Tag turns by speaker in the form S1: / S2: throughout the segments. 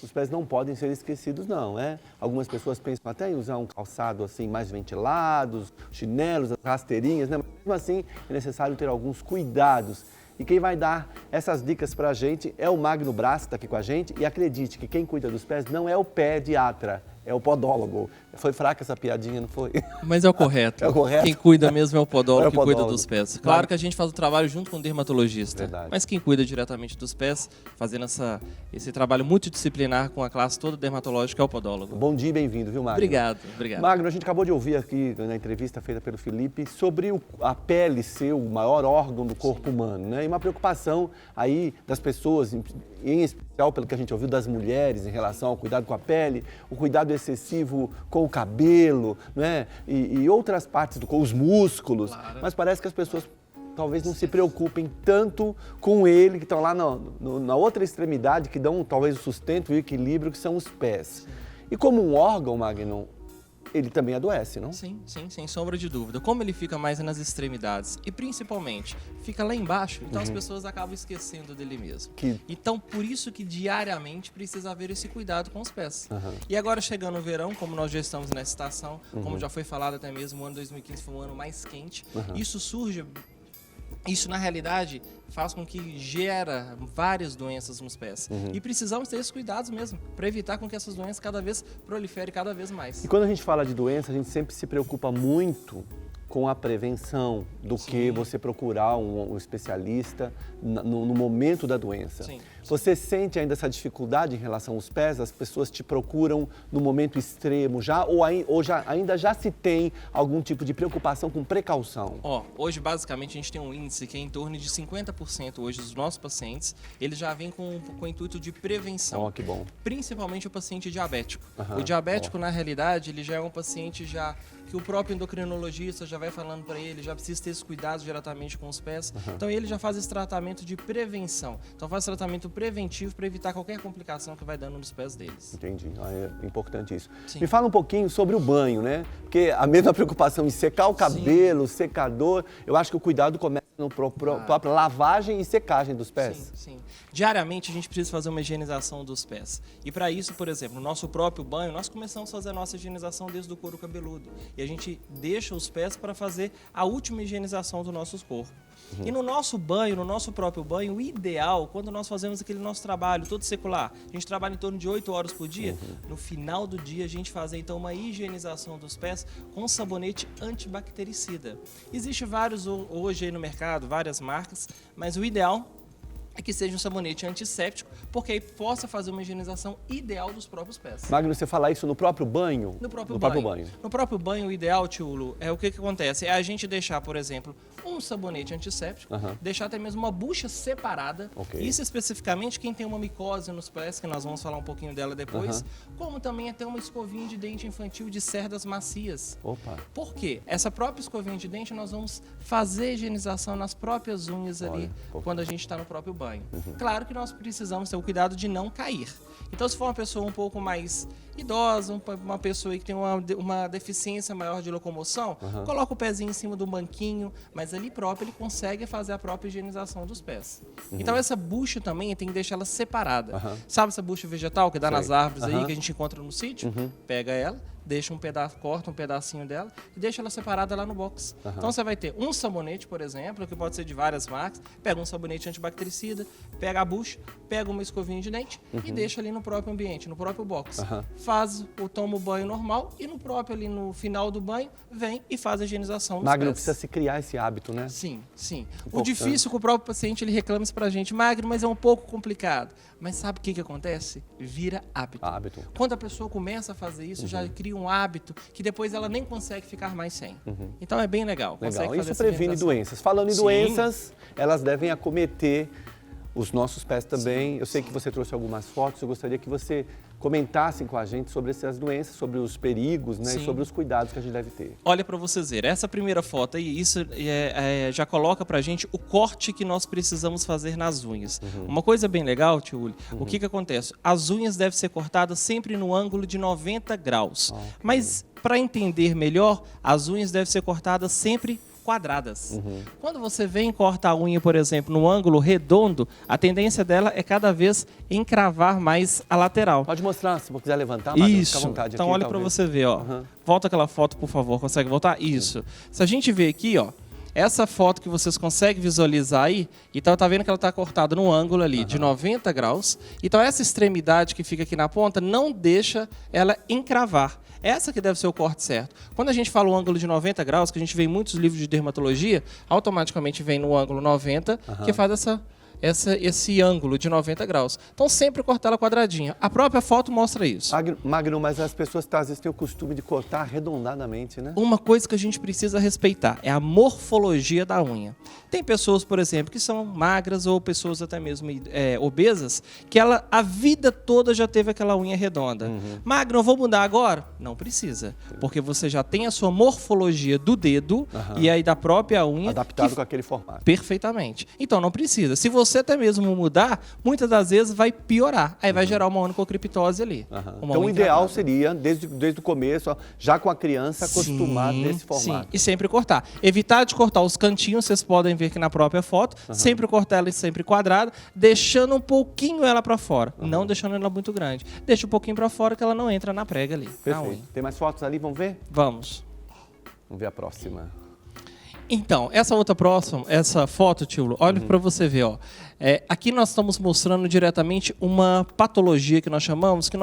S1: os pés não podem ser esquecidos, não, Algumas pessoas pensam até em usar um calçado assim mais ventilados, chinelos, rasteirinhas, né? Mas mesmo assim é necessário ter alguns cuidados. E quem vai dar essas dicas pra gente é o Magno Brás, que está aqui com a gente. E acredite que quem cuida dos pés não é o pediatra, é o podólogo. Foi fraca essa piadinha, não foi?
S2: Mas é o correto.
S1: É o correto?
S2: Quem cuida mesmo é o podólogo,
S1: É o
S2: que cuida
S1: podólogo.
S2: dos pés. Claro que a gente faz o trabalho junto com o dermatologista.
S1: Verdade.
S2: Mas quem cuida diretamente dos pés, fazendo esse trabalho multidisciplinar com a classe toda dermatológica, é o podólogo.
S1: Bom dia e bem-vindo, viu, Magno?
S2: Obrigado.
S1: Magno, a gente acabou de ouvir aqui na entrevista feita pelo Felipe sobre a pele ser o maior órgão do corpo humano, né? E uma preocupação aí das pessoas, em especial pelo que a gente ouviu das mulheres em relação ao cuidado com a pele, o cuidado excessivo com o cabelo, né? E outras partes do corpo, os músculos. Claro. Mas parece que as pessoas talvez não se preocupem tanto com ele, que estão lá na outra extremidade, que dão talvez o sustento e o equilíbrio, que são os pés. E como um órgão, Magno, ele também adoece, não?
S2: Sim, sem sombra de dúvida. Como ele fica mais nas extremidades e principalmente fica lá embaixo, então as pessoas acabam esquecendo dele mesmo. Então, por isso que diariamente precisa haver esse cuidado com os pés. E agora chegando o verão, como nós já estamos nessa estação, como já foi falado até mesmo, o ano 2015 foi um ano mais quente, isso, na realidade, faz com que gera várias doenças nos pés. E precisamos ter esses cuidados mesmo, para evitar com que essas doenças cada vez proliferem cada vez mais.
S1: E quando a gente fala de doença, a gente sempre se preocupa muito com a prevenção do que você procurar um especialista no momento da doença.
S2: Sim.
S1: Você sente ainda essa dificuldade em relação aos pés? As pessoas te procuram no momento extremo ainda já se tem algum tipo de preocupação com precaução?
S2: Hoje basicamente a gente tem um índice que é em torno de 50% hoje dos nossos pacientes, eles já vêm com o intuito de prevenção.
S1: Que bom.
S2: Principalmente o paciente diabético. O diabético, na realidade, ele já é um paciente que o próprio endocrinologista já vai falando para ele, já precisa ter esse cuidado diretamente com os pés. Então ele já faz esse tratamento de prevenção. Então faz tratamento preventivo para evitar qualquer complicação que vai dando nos pés deles.
S1: Entendi, é importante isso.
S2: Sim.
S1: Me fala um pouquinho sobre o banho, né? Porque a mesma preocupação em secar o cabelo, secador, eu acho que o cuidado começa na própria lavagem e secagem dos pés.
S2: Sim. Diariamente a gente precisa fazer uma higienização dos pés. E para isso, por exemplo, no nosso próprio banho, nós começamos a fazer a nossa higienização desde o couro cabeludo. E a gente deixa os pés para fazer a última higienização do nosso corpo. E no nosso banho, no nosso próprio banho, o ideal, quando nós fazemos aquele nosso trabalho todo secular, a gente trabalha em torno de 8 horas por dia, no final do dia a gente fazer então uma higienização dos pés com sabonete antibactericida. Existe vários hoje aí no mercado, várias marcas, mas o ideal é que seja um sabonete antisséptico, porque aí possa fazer uma higienização ideal dos próprios pés.
S1: Magno, você fala isso no próprio banho?
S2: No próprio banho. No próprio banho, o ideal, tio Lu, é o que acontece? É a gente deixar, por exemplo, um sabonete antisséptico, deixar até mesmo uma bucha separada. Isso especificamente quem tem uma micose nos pés, que nós vamos falar um pouquinho dela depois, como também até uma escovinha de dente infantil de cerdas macias. Por quê? Essa própria escovinha de dente nós vamos fazer higienização nas próprias unhas ali, quando a gente está no próprio banho. Claro que nós precisamos ter o cuidado de não cair. Então, se for uma pessoa um pouco mais idosa, uma pessoa que tem uma deficiência maior de locomoção, coloca o pezinho em cima do banquinho, mas ali próprio ele consegue fazer a própria higienização dos pés. Então, essa bucha também tem que deixar ela separada. Sabe essa bucha vegetal que dá nas árvores aí, que a gente encontra no sítio? Pega ela, deixa corta um pedacinho dela e deixa ela separada lá no box. Então você vai ter um sabonete, por exemplo, que pode ser de várias marcas, pega um sabonete antibactericida, pega a bucha, pega uma escovinha de dente e deixa ali no próprio ambiente, no próprio box. Toma o banho normal e no próprio ali no final do banho, vem e faz a higienização dos
S1: Magno,
S2: pés.
S1: precisa se criar esse hábito, né?
S2: Sim. O difícil é que o próprio paciente ele reclama isso pra gente, Magno, mas é um pouco complicado. Mas sabe o que acontece? Vira hábito. Quando a pessoa começa a fazer isso, já cria um hábito que depois ela nem consegue ficar mais sem. Então é bem legal.
S1: Isso previne doenças. Falando em doenças, elas devem acometer os nossos pés também. Eu sei que você trouxe algumas fotos, eu gostaria que você comentasse com a gente sobre essas doenças, sobre os perigos, né, e sobre os cuidados que a gente deve ter.
S2: Olha para vocês verem, essa primeira foto aí, isso já coloca pra gente o corte que nós precisamos fazer nas unhas. Uma coisa bem legal, tio Uli, o que acontece? As unhas devem ser cortadas sempre no ângulo de 90 graus. Mas para entender melhor, as unhas devem ser cortadas sempre quadradas. Quando você vem cortar a unha, por exemplo, no ângulo redondo, a tendência dela é cada vez encravar mais a lateral.
S1: Pode mostrar, se você quiser levantar, Magno,
S2: Isso.
S1: fica à vontade.
S2: Então
S1: aqui,
S2: olha para você ver, ó. Volta aquela foto, por favor. Consegue voltar? Isso. Se a gente ver aqui, ó, essa foto que vocês conseguem visualizar aí, então tá vendo que ela tá cortada num ângulo ali de 90 graus. Então essa extremidade que fica aqui na ponta não deixa ela encravar. Essa que deve ser o corte certo. Quando a gente fala o ângulo de 90 graus, que a gente vê em muitos livros de dermatologia, automaticamente vem no ângulo 90, que faz esse ângulo de 90 graus. Então, sempre cortar ela quadradinha. A própria foto mostra isso.
S1: Magno, mas as pessoas às vezes têm o costume de cortar arredondadamente, né?
S2: Uma coisa que a gente precisa respeitar é a morfologia da unha. Tem pessoas, por exemplo, que são magras ou pessoas até mesmo obesas, que ela a vida toda já teve aquela unha redonda. Magno, eu vou mudar agora? Não precisa, porque você já tem a sua morfologia do dedo e aí da própria unha.
S1: Adaptado com aquele formato.
S2: Perfeitamente. Então, não precisa. Se você até mesmo mudar, muitas das vezes vai piorar. Aí vai gerar uma onicocriptose ali.
S1: Então, o ideal seria, desde o começo, já com a criança acostumada desse formato.
S2: Sim, e sempre cortar. Evitar de cortar os cantinhos, vocês podem ver aqui na própria foto, sempre cortar ela sempre quadrada, deixando um pouquinho ela para fora, não deixando ela muito grande. Deixa um pouquinho para fora que ela não entra na prega ali.
S1: Perfeito. Tem mais fotos ali, vamos ver?
S2: Vamos.
S1: Vamos ver a próxima.
S2: Então, essa foto, Tíulo, olha para você ver, ó. Aqui nós estamos mostrando diretamente uma patologia que nós chamamos, que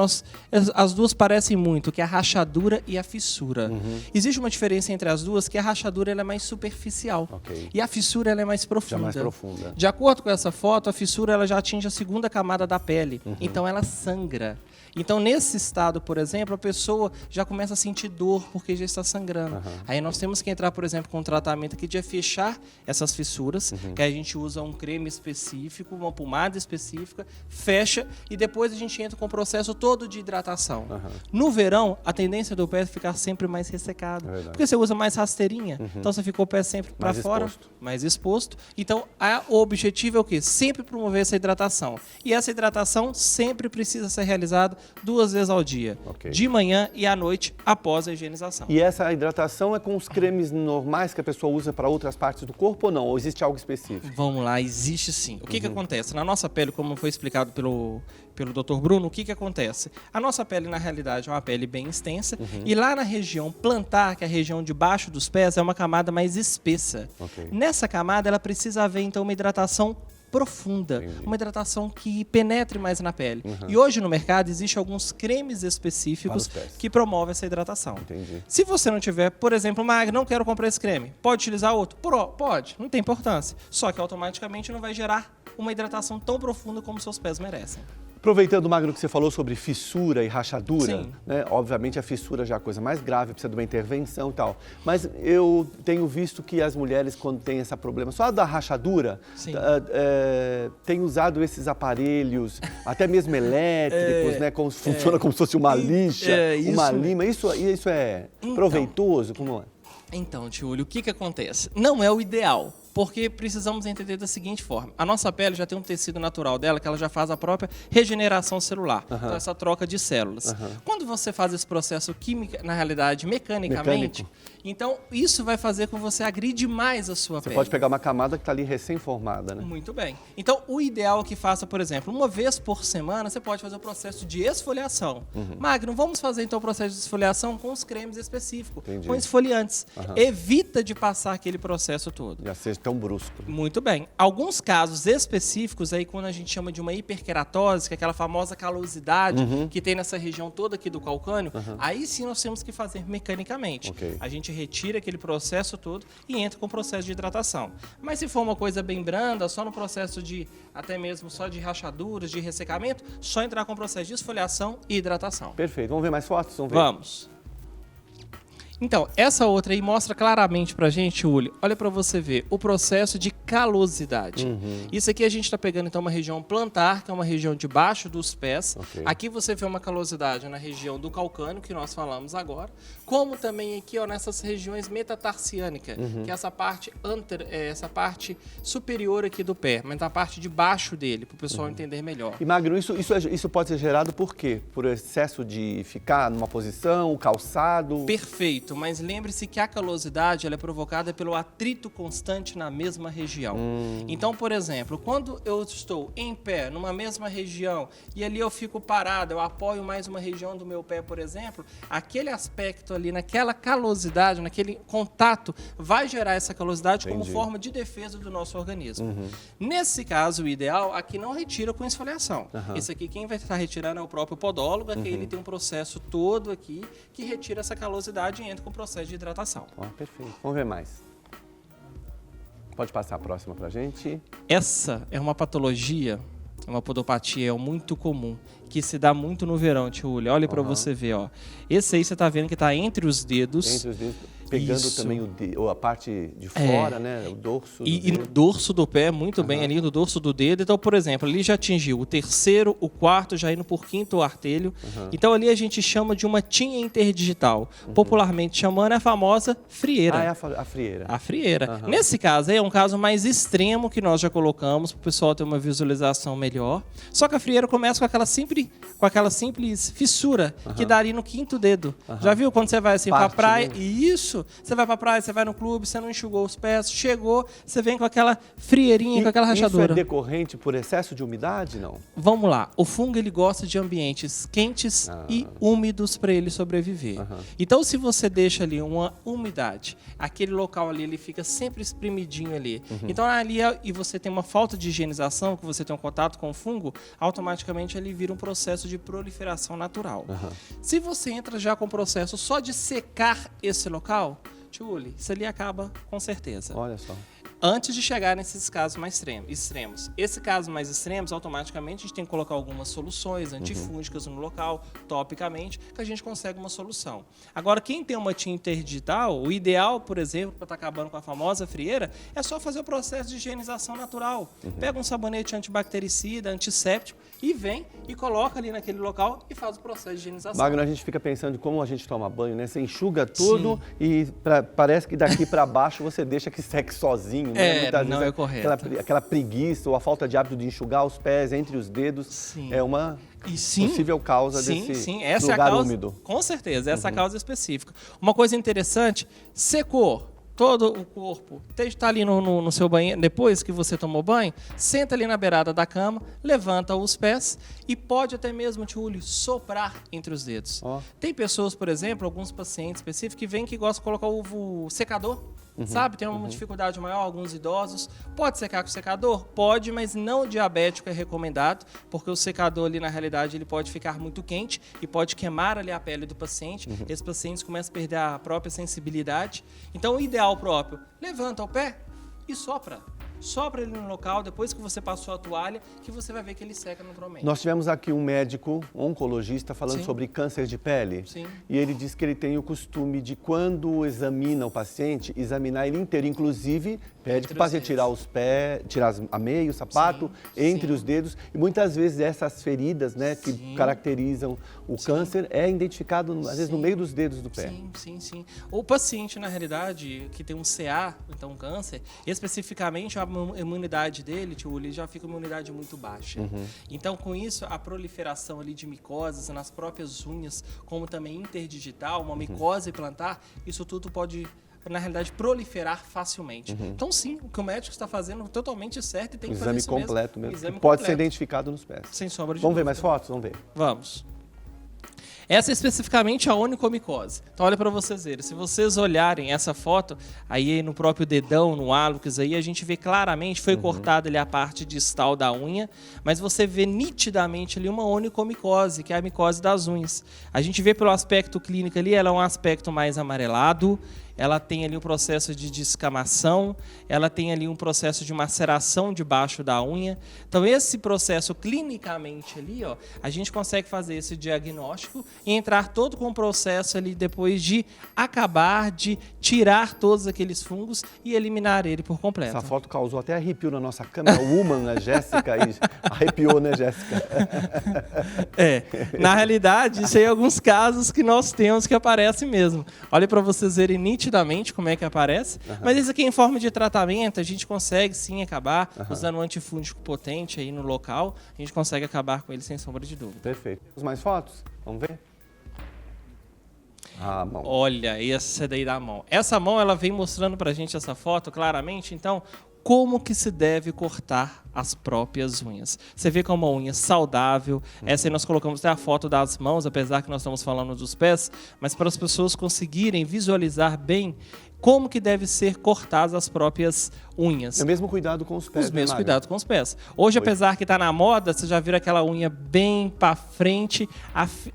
S2: as duas parecem muito, que é a rachadura e a fissura. Existe uma diferença entre as duas, que a rachadura ela é mais superficial e a fissura ela é mais profunda.
S1: Já mais profunda.
S2: De acordo com essa foto, a fissura ela já atinge a segunda camada da pele, então ela sangra. Então, nesse estado, por exemplo, a pessoa já começa a sentir dor porque já está sangrando. Aí nós temos que entrar, por exemplo, com um tratamento aqui de fechar essas fissuras, que aí a gente usa um creme específico, uma pomada específica, fecha e depois a gente entra com o processo todo de hidratação. No verão, a tendência do pé é ficar sempre mais ressecado, porque você usa mais rasteirinha, então você ficou o pé sempre para fora, mais exposto. Então, o objetivo é o quê? Sempre promover essa hidratação. E essa hidratação sempre precisa ser realizada 2 vezes ao dia, de manhã e à noite, após a higienização.
S1: E essa hidratação é com os cremes normais que a pessoa usa para outras partes do corpo ou não? Ou existe algo específico?
S2: Vamos lá, existe sim. O que acontece? Na nossa pele, como foi explicado pelo Dr. Bruno, o que acontece? A nossa pele, na realidade, é uma pele bem extensa e lá na região plantar, que é a região de baixo dos pés, é uma camada mais espessa. Nessa camada, ela precisa haver, então, uma hidratação profunda, uma hidratação que penetre mais na pele. E hoje no mercado existem alguns cremes específicos que promovem essa hidratação. Se você não tiver, por exemplo, não quero comprar esse creme, pode utilizar outro? Pode, não tem importância. Só que automaticamente não vai gerar uma hidratação tão profunda como seus pés merecem.
S1: Aproveitando, Magno, que você falou sobre fissura e rachadura, né? Obviamente a fissura já é a coisa mais grave, precisa de uma intervenção e tal. Mas eu tenho visto que as mulheres, quando têm esse problema só da rachadura, têm usado esses aparelhos, até mesmo elétricos, né? Funciona como se fosse uma lixa, uma lima. Isso é proveitoso? Como é?
S2: Então, Tíulio, o que acontece? Não é o ideal. Porque precisamos entender da seguinte forma. A nossa pele já tem um tecido natural dela que ela já faz a própria regeneração celular. Então, essa troca de células. Quando você faz esse processo químico, na realidade, mecanicamente, então isso vai fazer com que você agride mais a sua pele.
S1: Você pode pegar uma camada que está ali recém-formada, né?
S2: Muito bem. Então, o ideal é que faça, por exemplo, uma vez por semana, você pode fazer o processo de esfoliação. Magno, vamos fazer então o processo de esfoliação com os cremes específicos, com esfoliantes. Evita de passar aquele processo todo.
S1: Já seja tão brusco.
S2: Muito bem. Alguns casos específicos, aí quando a gente chama de uma hiperqueratose, que é aquela famosa calosidade que tem nessa região toda aqui do calcânio, aí sim nós temos que fazer mecanicamente. A gente retira aquele processo todo e entra com o processo de hidratação. Mas se for uma coisa bem branda, só no processo de, até mesmo só de rachaduras, de ressecamento, só entrar com o processo de esfoliação e hidratação.
S1: Perfeito. Vamos ver mais fotos?
S2: Vamos. Então, essa outra aí mostra claramente pra gente, Uli, olha pra você ver, o processo de calosidade. Isso aqui a gente tá pegando então uma região plantar, que é uma região debaixo dos pés. Aqui você vê uma calosidade na região do calcânio, que nós falamos agora, como também aqui, ó, nessas regiões metatarsiânicas, que é essa parte superior aqui do pé, mas a parte de baixo dele, pro pessoal entender melhor.
S1: E Magno, isso pode ser gerado por quê? Por excesso de ficar numa posição, calçado?
S2: Perfeito. Perfeito, mas lembre-se que a calosidade ela é provocada pelo atrito constante na mesma região. Então, por exemplo, quando eu estou em pé, numa mesma região, e ali eu fico parado, eu apoio mais uma região do meu pé, por exemplo, aquele aspecto ali, naquela calosidade, naquele contato, vai gerar essa calosidade como forma de defesa do nosso organismo. Nesse caso, o ideal, aqui não retira com esfoliação. Esse aqui, quem vai estar retirando é o próprio podólogo, que ele tem um processo todo aqui que retira essa calosidade e entra com o processo de hidratação.
S1: Perfeito. Vamos ver mais. Pode passar a próxima pra gente.
S2: Essa é uma patologia, uma podopatia muito comum, que se dá muito no verão, tio Uli. Olha para você ver, ó. Esse aí você tá vendo que tá entre os dedos.
S1: Entre os dedos, pegando também a parte de fora, né? O dorso do dedo.
S2: E no dorso do pé, muito bem, ali no dorso do dedo. Então, por exemplo, ali já atingiu o terceiro, o quarto, já indo por quinto artelho. Então, ali a gente chama de uma tinha interdigital. Popularmente chamando, é a famosa frieira.
S1: É a frieira.
S2: A frieira. Nesse caso aí, é um caso mais extremo que nós já colocamos, para o pessoal ter uma visualização melhor. Só que a frieira começa com aquela simples fissura que dá ali no quinto dedo. Já viu quando você vai assim para a praia? Isso! Você vai para a praia, você vai no clube, você não enxugou os pés, chegou, você vem com aquela frieirinha, com aquela rachadura.
S1: Isso é decorrente por excesso de umidade, não?
S2: Vamos lá. O fungo ele gosta de ambientes quentes e úmidos para ele sobreviver. Então, se você deixa ali uma umidade, aquele local ali ele fica sempre espremidinho ali. Então, ali e você tem uma falta de higienização, que você tem um contato com o fungo, automaticamente ele vira um processo de proliferação natural. Se você entra já com o processo só de secar esse local, tio Uli, isso ali acaba com certeza.
S1: Olha só.
S2: Antes de chegar nesses casos mais extremos. Esse caso mais extremos, automaticamente, a gente tem que colocar algumas soluções antifúngicas no local, topicamente, que a gente consegue uma solução. Agora, quem tem uma tinta interdigital, o ideal, por exemplo, para estar acabando com a famosa frieira, é só fazer o processo de higienização natural. Pega um sabonete antibactericida, antisséptico, e vem e coloca ali naquele local e faz o processo de higienização.
S1: Magno, a gente fica pensando de como a gente toma banho, né? Você enxuga tudo e parece que daqui para baixo você deixa que seque sozinho. Né? Muitas
S2: não
S1: vezes
S2: é correto.
S1: Aquela preguiça ou a falta de hábito de enxugar os pés entre os dedos é uma possível causa desse
S2: essa
S1: lugar
S2: é a causa,
S1: úmido.
S2: Com certeza, essa é a causa específica. Uma coisa interessante, secou todo o corpo, está ali no seu banheiro, depois que você tomou banho, senta ali na beirada da cama, levanta os pés e pode até mesmo, tio Uli, soprar entre os dedos. Tem pessoas, por exemplo, alguns pacientes específicos que vêm que gostam de colocar o secador, sabe? Tem uma dificuldade maior, alguns idosos. Pode secar com o secador? Pode, mas não diabético é recomendado, porque o secador ali, na realidade, ele pode ficar muito quente e pode queimar ali a pele do paciente. Esses pacientes começam a perder a própria sensibilidade. Então, o ideal próprio, levanta o pé e sopra. Sopra ele no local, depois que você passou a toalha, que você vai ver que ele seca naturalmente.
S1: Nós tivemos aqui um médico, um oncologista, falando sobre câncer de pele. E ele disse que ele tem o costume de, quando examina o paciente, examinar ele inteiro. Inclusive, pede para o paciente tirar os pés, tirar a meia, o sapato, entre os dedos. E muitas vezes essas feridas, né, que caracterizam o câncer, é identificado, às vezes, no meio dos dedos do pé.
S2: Sim. O paciente, na realidade, que tem um CA, então um câncer, especificamente a imunidade dele, tio Uli, já fica uma imunidade muito baixa. Então, com isso, a proliferação ali de micoses nas próprias unhas, como também interdigital, uma micose plantar, isso tudo pode, na realidade, proliferar facilmente. Então, sim, o que o médico está fazendo é totalmente certo e tem que fazer isso mesmo.
S1: Exame completo mesmo. Pode ser identificado nos pés.
S2: Sem sombra de
S1: dúvida. Vamos ver mais fotos? Vamos ver.
S2: Vamos. Essa é especificamente a onicomicose. Então, olha para vocês verem. Se vocês olharem essa foto, aí no próprio dedão, no hálux, aí a gente vê claramente, foi cortada ali a parte distal da unha, mas você vê nitidamente ali uma onicomicose, que é a micose das unhas. A gente vê pelo aspecto clínico ali, ela é um aspecto mais amarelado, ela tem ali um processo de descamação, ela tem ali um processo de maceração debaixo da unha. Então, esse processo, clinicamente ali, ó, a gente consegue fazer esse diagnóstico e entrar todo com o processo ali depois de acabar de tirar todos aqueles fungos e eliminar ele por completo.
S1: Essa foto causou até arrepio na nossa câmera woman, a Jéssica, aí arrepiou, né, Jéssica?
S2: Na realidade, isso aí é alguns casos que nós temos que aparecem mesmo. Olha para vocês verem nitidamente como é que aparece, mas isso aqui em forma de tratamento, a gente consegue sim acabar usando um antifúngico potente aí no local, a gente consegue acabar com ele sem sombra de dúvida.
S1: Perfeito. Temos mais fotos? Vamos ver? A mão.
S2: Olha, essa daí da mão. Essa mão, ela vem mostrando pra gente essa foto claramente, então, como que se deve cortar as próprias unhas. Você vê que é uma unha saudável. Essa aí nós colocamos até a foto das mãos, apesar que nós estamos falando dos pés, mas para as pessoas conseguirem visualizar bem como que deve ser cortadas as próprias unhas.
S1: É o mesmo cuidado com os pés.
S2: Os mesmos cuidados com os pés. Hoje, apesar que está na moda, você já viu aquela unha bem para frente,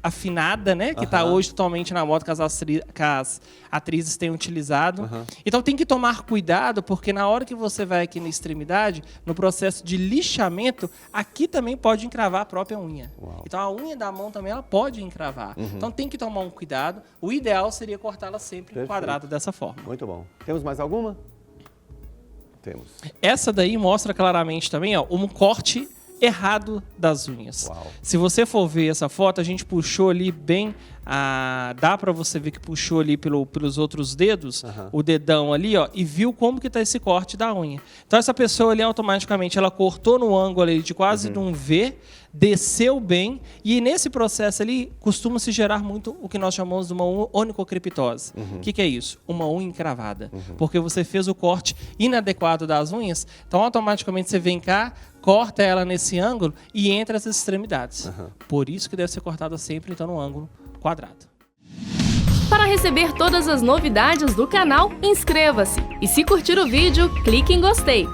S2: afinada, né? Que está hoje totalmente na moda, que as atrizes têm utilizado. Então tem que tomar cuidado, porque na hora que você vai aqui na extremidade, no processo de lixamento, aqui também pode encravar a própria unha. Uau. Então a unha da mão também ela pode encravar. Então tem que tomar um cuidado. O ideal seria cortá-la sempre em quadrado dessa forma.
S1: Muito bom. Temos mais alguma? Temos.
S2: Essa daí mostra claramente também, ó, um corte errado das unhas.
S1: Uau.
S2: Se você for ver essa foto, a gente puxou ali bem, dá para você ver que puxou ali pelos outros dedos, o dedão ali, ó, e viu como que tá esse corte da unha. Então essa pessoa ali automaticamente ela cortou no ângulo ali de quase de um V, desceu bem, e nesse processo ali costuma se gerar muito o que nós chamamos de uma onicocriptose. O que é isso? Uma unha encravada. Porque você fez o corte inadequado das unhas, então automaticamente você vem cá, corta ela nesse ângulo e entra as extremidades. Por isso que deve ser cortada sempre então no ângulo quadrado.
S3: Para receber todas as novidades do canal, inscreva-se e se curtir o vídeo, clique em gostei.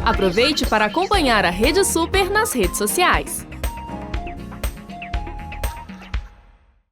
S3: Aproveite para acompanhar a Rede Super nas redes sociais.